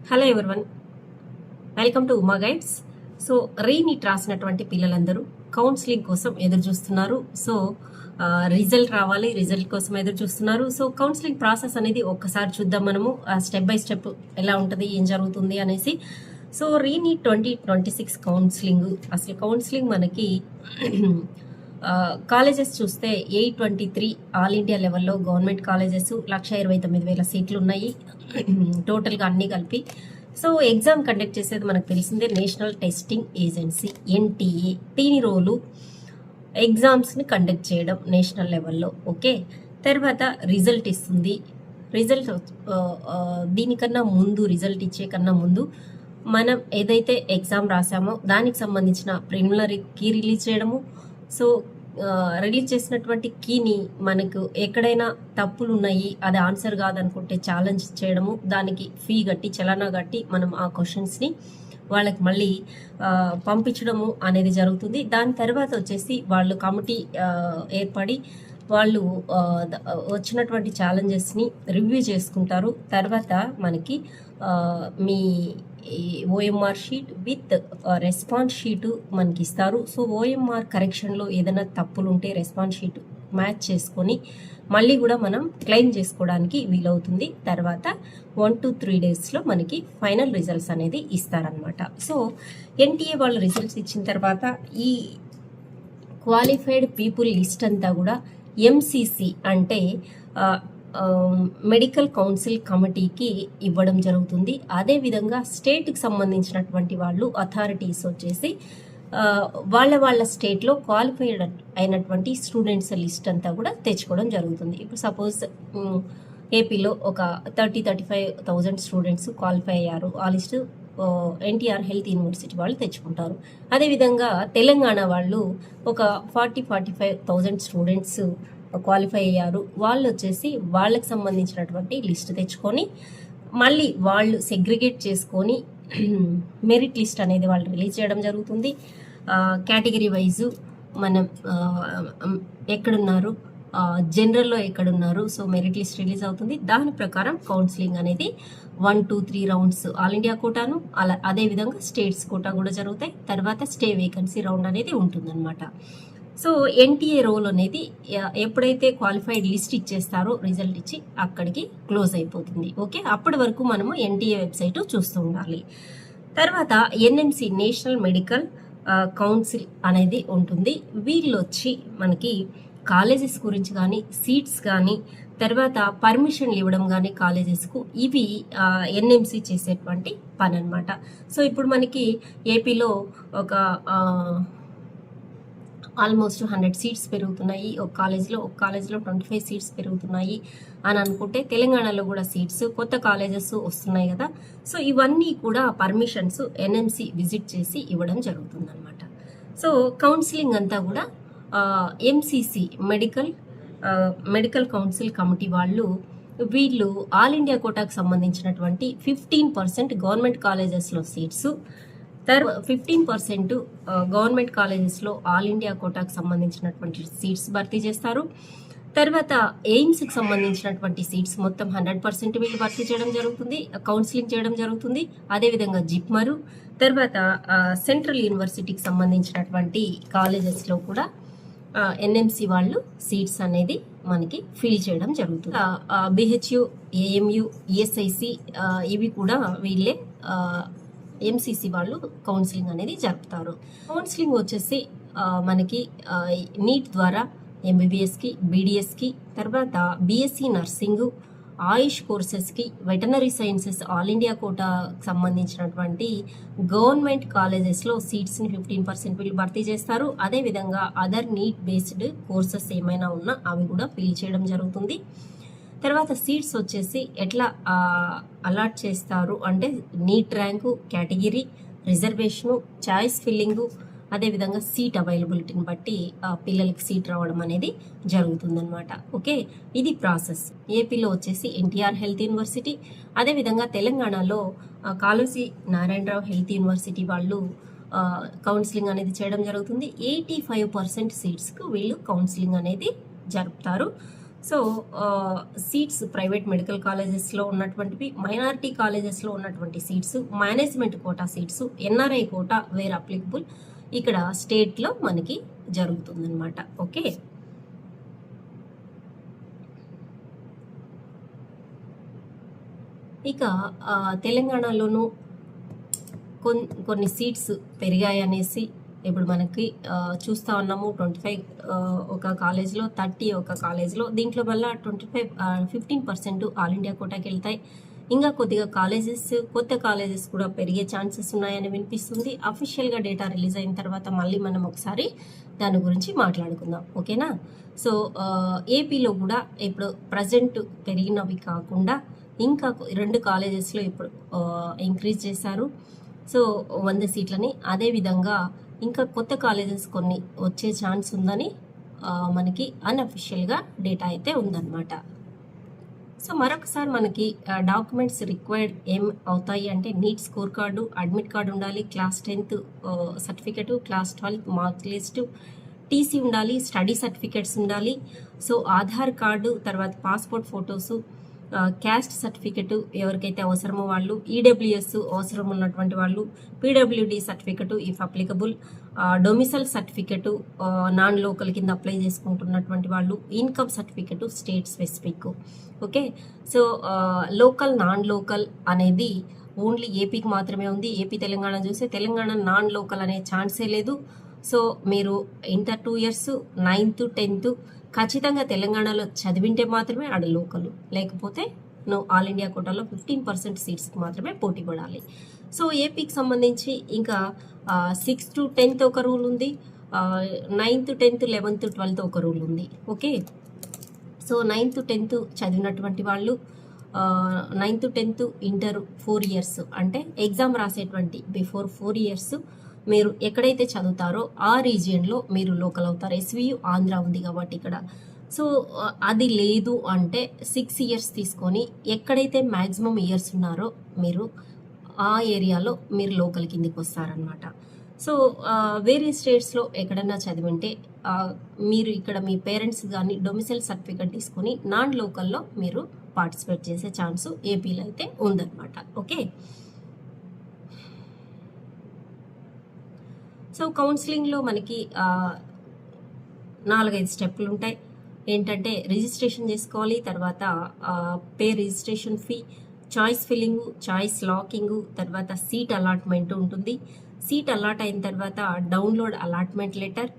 Hello everyone, welcome to Uma guides. So re-NEET రాసినటువంటి పిల్లలందరూ counselling కోసం ఎదురు చూస్తున్నారు. సో రిజల్ట్ రావాలి, రిజల్ట్ కోసం ఎదురు చూస్తున్నారు. సో కౌన్సిలింగ్ ప్రాసెస్ అనేది ఒక్కసారి చూద్దాం మనము, స్టెప్ బై స్టెప్ ఎలా ఉంటుంది, ఏం జరుగుతుంది అనేసి. సో రీనీట్ 2026 కౌన్సిలింగ్, అసలు కౌన్సిలింగ్ మనకి కాలేజెస్ చూస్తే 823 ఆల్ ఇండియా లెవెల్లో గవర్నమెంట్ కాలేజెస్ 1,29,000 సీట్లు ఉన్నాయి టోటల్గా అన్నీ కలిపి. సో ఎగ్జామ్ కండక్ట్ చేసేది మనకు తెలిసిందే నేషనల్ టెస్టింగ్ ఏజెన్సీ NTA. దీని రోలు ఎగ్జామ్స్ని కండక్ట్ చేయడం నేషనల్ లెవెల్లో. ఓకే, తర్వాత రిజల్ట్ ఇస్తుంది. రిజల్ట్ దీనికన్నా ముందు, రిజల్ట్ ఇచ్చే కన్నా ముందు మనం ఏదైతే ఎగ్జామ్ రాసామో దానికి సంబంధించిన ప్రిలిమినరీ కీ రిలీజ్ చేయడము. సో రిలీజ్ చేసినటువంటి కీని మనకు ఎక్కడైనా తప్పులు ఉన్నాయి, అది ఆన్సర్ కాదనుకుంటే ఛాలెంజ్ చేయడము, దానికి ఫీ కట్టి, చలానా కట్టి మనం ఆ క్వశ్చన్స్ని వాళ్ళకి మళ్ళీ పంపించడము అనేది జరుగుతుంది. దాని తర్వాత వచ్చేసి వాళ్ళు కమిటీ ఏర్పడి వాళ్ళు వచ్చినటువంటి ఛాలెంజెస్ని రివ్యూ చేసుకుంటారు. తర్వాత మనకి మీ OMR sheet with response sheet మనకి ఇస్తారు. సో OMR కరెక్షన్లో ఏదైనా తప్పులు ఉంటే రెస్పాన్స్ షీట్ మ్యాచ్ చేసుకొని మళ్ళీ కూడా మనం క్లెయిమ్ చేసుకోవడానికి వీలవుతుంది. తర్వాత 1 to 3 డేస్లో మనకి ఫైనల్ రిజల్ట్స్ అనేది ఇస్తారనమాట. సో NTA వాళ్ళు రిజల్ట్స్ ఇచ్చిన తర్వాత ఈ క్వాలిఫైడ్ పీపుల్ లిస్ట్ అంతా కూడా MCC అంటే మెడికల్ కౌన్సిల్ కమిటీకి ఇవ్వడం జరుగుతుంది. అదేవిధంగా స్టేట్కి సంబంధించినటువంటి వాళ్ళు, అథారిటీస్ వచ్చేసి వాళ్ళ స్టేట్లో క్వాలిఫైడ్ అయినటువంటి స్టూడెంట్స్ లిస్ట్ అంతా కూడా తెచ్చుకోవడం జరుగుతుంది. ఇప్పుడు సపోజ్ ఏపీలో ఒక 35,000 స్టూడెంట్స్ క్వాలిఫై అయ్యారు. ఆ లిస్టు NTR హెల్త్ యూనివర్సిటీ వాళ్ళు తెచ్చుకుంటారు. అదేవిధంగా తెలంగాణ వాళ్ళు ఒక 45,000 స్టూడెంట్స్ క్వాలిఫై అయ్యారు. వాళ్ళు వచ్చేసి వాళ్ళకి సంబంధించినటువంటి లిస్ట్ తెచ్చుకొని మళ్ళీ వాళ్ళు సెగ్రిగేట్ చేసుకొని మెరిట్ లిస్ట్ అనేది వాళ్ళు రిలీజ్ చేయడం జరుగుతుంది. కేటగిరీ వైజు మనం ఎక్కడున్నారు, జనరల్లో ఎక్కడున్నారు, సో మెరిట్ లిస్ట్ రిలీజ్ అవుతుంది. దాని ప్రకారం కౌన్సిలింగ్ అనేది 1, 2, 3 రౌండ్స్ ఆల్ ఇండియా కోటాను, అదేవిధంగా స్టేట్స్ కోటా కూడా జరుగుతాయి. తర్వాత స్టే వేకెన్సీ రౌండ్ అనేది ఉంటుందన్నమాట. సో NTA రోల్ అనేది ఎప్పుడైతే క్వాలిఫైడ్ లిస్ట్ ఇచ్చేస్తారో, రిజల్ట్ ఇచ్చి అక్కడికి క్లోజ్ అయిపోతుంది. ఓకే, అప్పటి వరకు మనము NTA వెబ్సైట్ చూస్తూ ఉండాలి. తర్వాత NMC నేషనల్ మెడికల్ కౌన్సిల్ అనేది ఉంటుంది. వీళ్ళు వచ్చి మనకి కాలేజెస్ గురించి కానీ, సీట్స్ కానీ, తర్వాత పర్మిషన్లు ఇవ్వడం కానీ కాలేజెస్కు, ఇవి NMC చేసేటువంటి పని అనమాట. సో ఇప్పుడు మనకి ఏపీలో ఒక ఆల్మోస్ట్ 100 సీట్స్ పెరుగుతున్నాయి ఒక కాలేజ్లో 25 సీట్స్ పెరుగుతున్నాయి అని అనుకుంటే, తెలంగాణలో కూడా సీట్స్, కొత్త కాలేజెస్ వస్తున్నాయి కదా. సో ఇవన్నీ కూడా పర్మిషన్స్ NMC విజిట్ చేసి ఇవ్వడం జరుగుతుంది అనమాట. సో కౌన్సిలింగ్ అంతా కూడా MCC మెడికల్ కౌన్సిల్ కమిటీ వీళ్ళు ఆల్ ఇండియా కోటాకు సంబంధించినటువంటి 15% గవర్నమెంట్ కాలేజెస్లో సీట్స్, 15% గవర్నమెంట్ కాలేజెస్లో ఆల్ ఇండియా కోటాకు సంబంధించినటువంటి సీట్స్ భర్తీ చేస్తారు. తర్వాత ఎయిమ్స్కి సంబంధించినటువంటి సీట్స్ మొత్తం 100% వీళ్ళు భర్తీ చేయడం జరుగుతుంది, కౌన్సిలింగ్ చేయడం జరుగుతుంది. అదేవిధంగా జిప్మరు, తర్వాత సెంట్రల్ యూనివర్సిటీకి సంబంధించినటువంటి కాలేజెస్లో కూడా NMC వాళ్ళు సీట్స్ అనేది మనకి ఫిల్ చేయడం జరుగుతుంది. BHU, AMU, ESIC ఇవి కూడా వీళ్ళే MCC వాళ్ళు కౌన్సిలింగ్ అనేది జరుపుతారు. కౌన్సిలింగ్ వచ్చేసి మనకి నీట్ ద్వారా MBBSకి, BDSకి, తర్వాత BSc నర్సింగ్, ఆయుష్ కోర్సెస్కి, వెటనరీ సైన్సెస్ ఆల్ ఇండియా కోటాకు సంబంధించినటువంటి గవర్నమెంట్ కాలేజెస్లో సీట్స్ని 15% వీళ్ళు భర్తీ చేస్తారు. అదేవిధంగా అదర్ నీట్ బేస్డ్ కోర్సెస్ ఏమైనా ఉన్నా అవి కూడా ఫిల్ చేయడం జరుగుతుంది. తర్వాత సీట్స్ వచ్చేసి ఎట్లా అలాట్ చేస్తారు అంటే, NEET rank, category, reservation, choice filling, అదేవిధంగా సీట్ అవైలబిలిటీని బట్టి పిల్లలకి సీట్ రావడం అనేది జరుగుతుందన్నమాట. ఓకే, ఇది ప్రాసెస్. ఏపీలో వచ్చేసి NTR హెల్త్ యూనివర్సిటీ, అదేవిధంగా తెలంగాణలో కాళోజీ నారాయణరావు హెల్త్ యూనివర్సిటీ వాళ్ళు కౌన్సిలింగ్ అనేది చేయడం జరుగుతుంది. 85% సీట్స్కు వీళ్ళు కౌన్సిలింగ్ అనేది జరుపుతారు. సో సీట్స్ ప్రైవేట్ మెడికల్ కాలేజెస్లో ఉన్నటువంటివి, మైనారిటీ కాలేజెస్లో ఉన్నటువంటి seats, management quota seats, NRI quota where applicable ఇక్కడ స్టేట్లో మనకి జరుగుతుందన్నమాట. ఓకే, ఇక తెలంగాణలోనూ కొన్ని సీట్స్ పెరిగాయి అనేసి ఇప్పుడు మనకి చూస్తూ ఉన్నాము. 25 ఒక కాలేజ్లో, 30 ఒక కాలేజ్లో. దీంట్లో వల్ల 15% ఆల్ ఇండియా కోటాకి వెళ్తాయి. ఇంకా కొద్దిగా కొత్త కాలేజెస్ కూడా పెరిగే ఛాన్సెస్ ఉన్నాయని వినిపిస్తుంది. అఫీషియల్గా డేటా రిలీజ్ అయిన తర్వాత మళ్ళీ మనం ఒకసారి దాని గురించి మాట్లాడుకుందాం. ఓకేనా? సో ఏపీలో కూడా ఇప్పుడు ప్రజెంట్ పెరిగినవి కాకుండా ఇంకా 2 కాలేజెస్లో ఇప్పుడు ఇంక్రీజ్ చేశారు. సో 100 సీట్లని. అదేవిధంగా ఇంకా కొత్త కాలేజెస్ కొన్ని వచ్చే ఛాన్స్ ఉందని మనకి అన్అఫిషియల్గా డేటా అయితే ఉందన్నమాట. సో మరొకసారి మనకి డాక్యుమెంట్స్ రిక్వైర్డ్ ఏం అవుతాయి అంటే NEET score card, admit card ఉండాలి, class 10th certificate, class 12 mark list, TC ఉండాలి, స్టడీ సర్టిఫికెట్స్ ఉండాలి. సో ఆధార్ కార్డు, తర్వాత పాస్పోర్ట్ ఫొటోసు, క్యాస్ట్ సర్టిఫికెట్ ఎవరికైతే అవసరమో వాళ్ళు, ఈడబ్ల్యూఎస్ అవసరం ఉన్నటువంటి వాళ్ళు, PWD certificate if applicable, domicile certificate non local కింద అప్లై చేసుకుంటున్నటువంటి వాళ్ళు, income certificate state specific. Okay, so local non local అనేది ఓన్లీ ఏపీకి మాత్రమే ఉంది. ఏపీ తెలంగాణ చూస్తే తెలంగాణ నాన్ లోకల్ అనే ఛాన్సే లేదు. సో మీరు ఇంటర్ 2 years 9th 10th ఖచ్చితంగా తెలంగాణలో చదివింటే మాత్రమే ఆడ లోకల్, లేకపోతే నువ్వు ఆల్ ఇండియా కోటాలో 15% సీట్స్కి మాత్రమే పోటీ పడాలి. సో ఏపీకి సంబంధించి ఇంకా 6th to 10th ఒక రూల్ ఉంది, 9th 10th 11th 12th ఒక రూల్ ఉంది. ఓకే, సో 9th 10th చదివినటువంటి వాళ్ళు 9th 10th ఇంటర్ 4 years అంటే ఎగ్జామ్ రాసేటువంటి బిఫోర్ 4 years మీరు ఎక్కడైతే చదువుతారో ఆ రీజియన్లో మీరు లోకల్ అవుతారు. ఎస్వియు ఆంధ్ర ఉంది కాబట్టి ఇక్కడ. సో అది లేదు అంటే 6 years తీసుకొని ఎక్కడైతే మ్యాక్సిమం ఇయర్స్ ఉన్నారో మీరు ఆ ఏరియాలో మీరు లోకల్ కిందికి వస్తారనమాట. సో వేరే స్టేట్స్లో ఎక్కడన్నా చదివింటే మీరు ఇక్కడ మీ పేరెంట్స్ కానీ డొమిసైల్ సర్టిఫికెట్ తీసుకొని నాన్ లోకల్లో మీరు పార్టిసిపేట్ చేసే ఛాన్స్ ఏపీలో అయితే ఉందన్నమాట. ఓకే, సో కౌన్సిలింగ్లో మనకి 4-5 స్టెప్పులు ఉంటాయి. ఏంటంటే రిజిస్ట్రేషన్ చేసుకోవాలి, తర్వాత pay registration fee, choice filling, choice locking, తర్వాత సీట్ అలాట్మెంట్ ఉంటుంది. సీట్ అలాట్ అయిన తర్వాత డౌన్లోడ్ అలాట్మెంట్ లెటర్,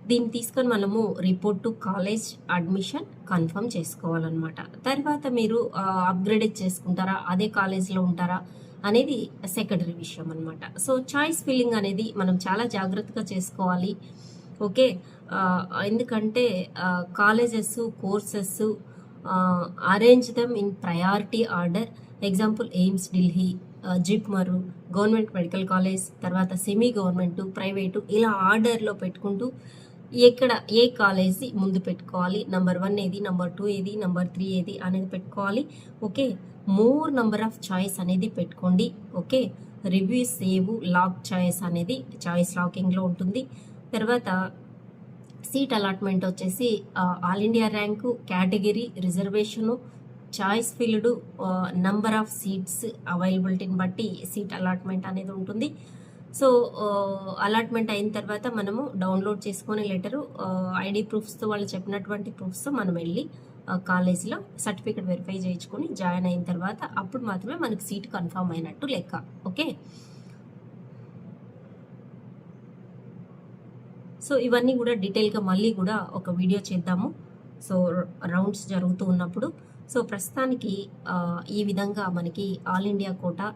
దీన్ని తీసుకొని మనము report to college admission confirm చేసుకోవాలన్నమాట. తర్వాత మీరు అప్గ్రేడ్ చేసుకుంటారా, అదే కాలేజ్లో ఉంటారా అనేది సెకండరీ విషయం అనమాట. సో చాయిస్ ఫిల్లింగ్ అనేది మనం చాలా జాగ్రత్తగా చేసుకోవాలి. ఓకే, ఎందుకంటే colleges, courses arrange them in priority order. Example AIIMS Delhi, JIPMER, government medical college, తర్వాత సెమీ గవర్నమెంట్, ప్రైవేటు, ఇలా ఆర్డర్లో పెట్టుకుంటూ ఎక్కడ ఏ కాలేజీ ముందు పెట్టుకోవాలి, నంబర్ 1 ఏది, నంబర్ 2 ఏది, నంబర్ 3 ఏది అనేది పెట్టుకోవాలి. Okay, more number of choice అనేది పెట్టుకోండి. Okay, review save lock choice అనేది చాయిస్ లాకింగ్లో ఉంటుంది. తర్వాత సీట్ అలాట్మెంట్ వచ్చేసి all India rank, category, reservation, choice filled, number of seats అవైలబిలిటీని బట్టి సీట్ అలాట్మెంట్ అనేది ఉంటుంది. సో అలాట్మెంట్ అయిన తర్వాత మనము డౌన్లోడ్ చేసుకునే లెటరు, ఐడి ప్రూఫ్స్తో వాళ్ళు చెప్పినటువంటి ప్రూఫ్స్తో మనం వెళ్ళి కాలేజీలో సర్టిఫికేట్ వెరిఫై చేయించుకొని జాయిన్ అయిన తర్వాత అప్పుడు మాత్రమే మనకి సీట్ కన్ఫర్మ్ అయినట్టు లెక్క. ఓకే, సో ఇవన్నీ కూడా డీటెయిల్గా మళ్ళీ కూడా ఒక వీడియో చేద్దాము, సో రౌండ్స్ జరుగుతూ ఉన్నప్పుడు. సో ప్రస్తుతానికి ఈ విధంగా మనకి ఆల్ ఇండియా కోటా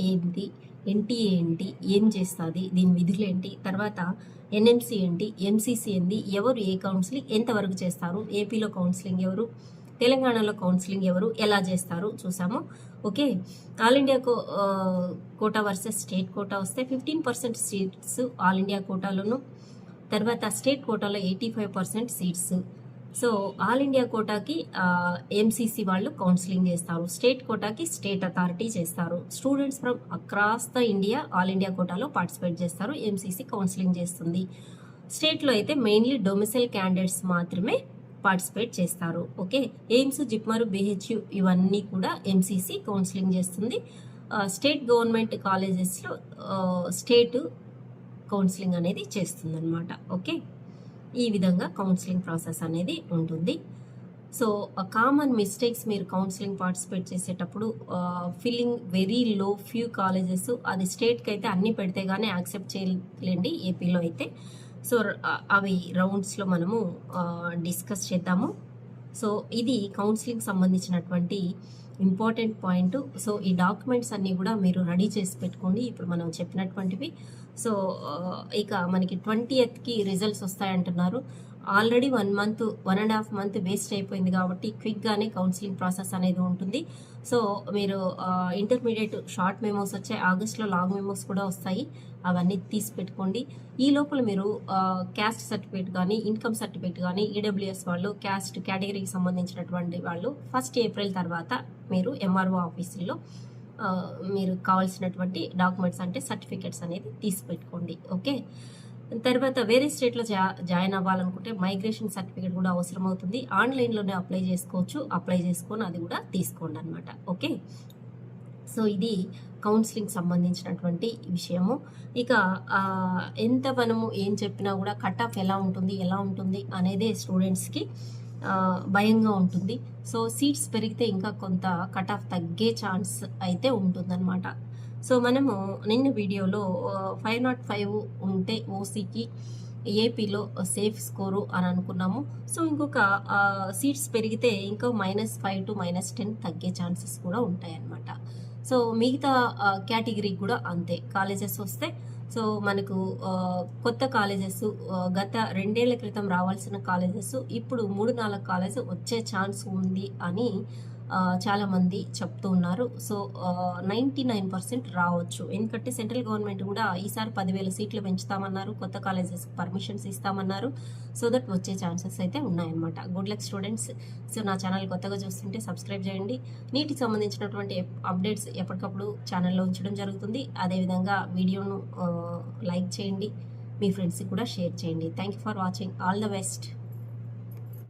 ఏంటి, ఎన్టీఏ ఏంటి, ఏం చేస్తుంది, దీని విధులు ఏంటి, తర్వాత ఎన్ఎంసీ ఏంటి, ఎంసీసీ ఏంటి, ఎవరు ఏ కౌన్సిలింగ్ ఎంతవరకు చేస్తారు, ఏపీలో కౌన్సిలింగ్ ఎవరు, తెలంగాణలో కౌన్సిలింగ్ ఎవరు, ఎలా చేస్తారు చూసాము. Okay, all India quota versus state quota వస్తే 15% సీట్స్ ఆల్ ఇండియా కోటాలోను, తర్వాత స్టేట్ కోటాలో 85% సీట్స్. సో ఆల్ ఇండియా కోటాకి ఎంసీసీ వాళ్ళు కౌన్సిలింగ్ చేస్తారు, స్టేట్ కోటాకి స్టేట్ అథారిటీ చేస్తారు. Students from across the India all India కోటాలో పార్టిసిపేట్ చేస్తారు, ఎంసీసీ కౌన్సిలింగ్ చేస్తుంది. స్టేట్లో అయితే మెయిన్లీ డొమిసైల్ క్యాండిడేట్స్ మాత్రమే పార్టిసిపేట్ చేస్తారు. ఓకే, ఎయిమ్స్, జిప్మర్, బిహెచ్యు ఇవన్నీ కూడా ఎంసీసీ కౌన్సిలింగ్ చేస్తుంది. స్టేట్ గవర్నమెంట్ కాలేజెస్లో స్టేట్ కౌన్సిలింగ్ అనేది చేస్తుందన్నమాట. ఓకే, ఈ విధంగా కౌన్సిలింగ్ ప్రాసెస్ అనేది ఉంటుంది. సో కామన్ మిస్టేక్స్ మీరు కౌన్సిలింగ్ పార్టిసిపేట్ చేసేటప్పుడు filling very low few colleges, అది స్టేట్కి అయితే అన్నీ పెడితే కానీ యాక్సెప్ట్ చేయలేండి ఏపీలో అయితే. సో అవి రౌండ్స్లో మనము డిస్కస్ చేద్దాము. సో ఇది కౌన్సిలింగ్ సంబంధించినటువంటి ఇంపార్టెంట్ పాయింట్. సో ఈ డాక్యుమెంట్స్ అన్నీ కూడా మీరు రెడీ చేసి పెట్టుకోండి ఇప్పుడు మనం చెప్పినటువంటివి. సో ఇక మనకి 20th రిజల్ట్స్ వస్తాయంటున్నారు. ఆల్రెడీ 1.5 మంత్ వేస్ట్ అయిపోయింది కాబట్టి క్విక్గానే కౌన్సిలింగ్ ప్రాసెస్ అనేది ఉంటుంది. సో మీరు ఇంటర్మీడియట్ షార్ట్ మెమోస్ వచ్చాయి, ఆగస్ట్లో లాంగ్ మెమోస్ కూడా వస్తాయి, అవన్నీ తీసి పెట్టుకోండి. ఈ లోపల మీరు క్యాస్ట్ సర్టిఫికేట్ కానీ ఇన్కమ్ సర్టిఫికేట్ కానీ ఈడబ్ల్యూఎస్ వాళ్ళు క్యాస్ట్ కేటగిరీకి సంబంధించినటువంటి వాళ్ళు 1 ఏప్రిల్ తర్వాత మీరు ఎంఆర్ఓ ఆఫీసుల్లో మీరు కావాల్సినటువంటి డాక్యుమెంట్స్ అంటే సర్టిఫికేట్స్ అనేది తీసి పెట్టుకోండి. ఓకే, తర్వాత వేరే స్టేట్లో జాయిన్ అవ్వాలనుకుంటే మైగ్రేషన్ సర్టిఫికేట్ కూడా అవసరం అవుతుంది. ఆన్లైన్లోనే అప్లై చేసుకోవచ్చు, అప్లై చేసుకొని అది కూడా తీసుకోండి అనమాట. ఓకే, సో ఇది కౌన్సిలింగ్ సంబంధించినటువంటి విషయము. ఇక ఎంత మనము ఏం చెప్పినా కూడా కట్ ఆఫ్ ఎలా ఉంటుంది అనేదే స్టూడెంట్స్కి భయంగా ఉంటుంది. సో సీట్స్ పెరిగితే ఇంకా కొంత కట్ ఆఫ్ తగ్గే ఛాన్స్ అయితే ఉంటుందన్నమాట. సో మనము నిన్న వీడియోలో 505 ఉంటే ఓసీకి ఏపీలో సేఫ్ స్కోరు అని అనుకున్నాము. సో ఇంకొక సీట్స్ పెరిగితే ఇంకా -5 to -10 తగ్గే ఛాన్సెస్ కూడా ఉంటాయన్నమాట. సో మిగతా కేటగిరీ కూడా అంతే, కాలేజెస్ వస్తే సో మనకు కొత్త కాలేజెస్ గత 2 ఏళ్ల క్రితం రావాల్సిన కాలేజెస్ ఇప్పుడు 3-4 కాలేజెస్ వచ్చే ఛాన్స్ ఉంది అని చాలామంది చెప్తూ ఉన్నారు. సో 99% రావచ్చు, ఎందుకంటే సెంట్రల్ గవర్నమెంట్ కూడా ఈసారి 10,000 సీట్లు పెంచుతామన్నారు, కొత్త కాలేజెస్ పర్మిషన్స్ ఇస్తామన్నారు. సో దట్ వచ్చే ఛాన్సెస్ అయితే ఉన్నాయన్నమాట. Good luck students. సో నా ఛానల్ కొత్తగా చూస్తుంటే సబ్స్క్రైబ్ చేయండి. నీటికి సంబంధించినటువంటి అప్డేట్స్ ఎప్పటికప్పుడు ఛానల్లో ఉంచడం జరుగుతుంది. అదేవిధంగా వీడియోను లైక్ చేయండి, మీ ఫ్రెండ్స్కి కూడా షేర్ చేయండి. Thank you for watching. All the best.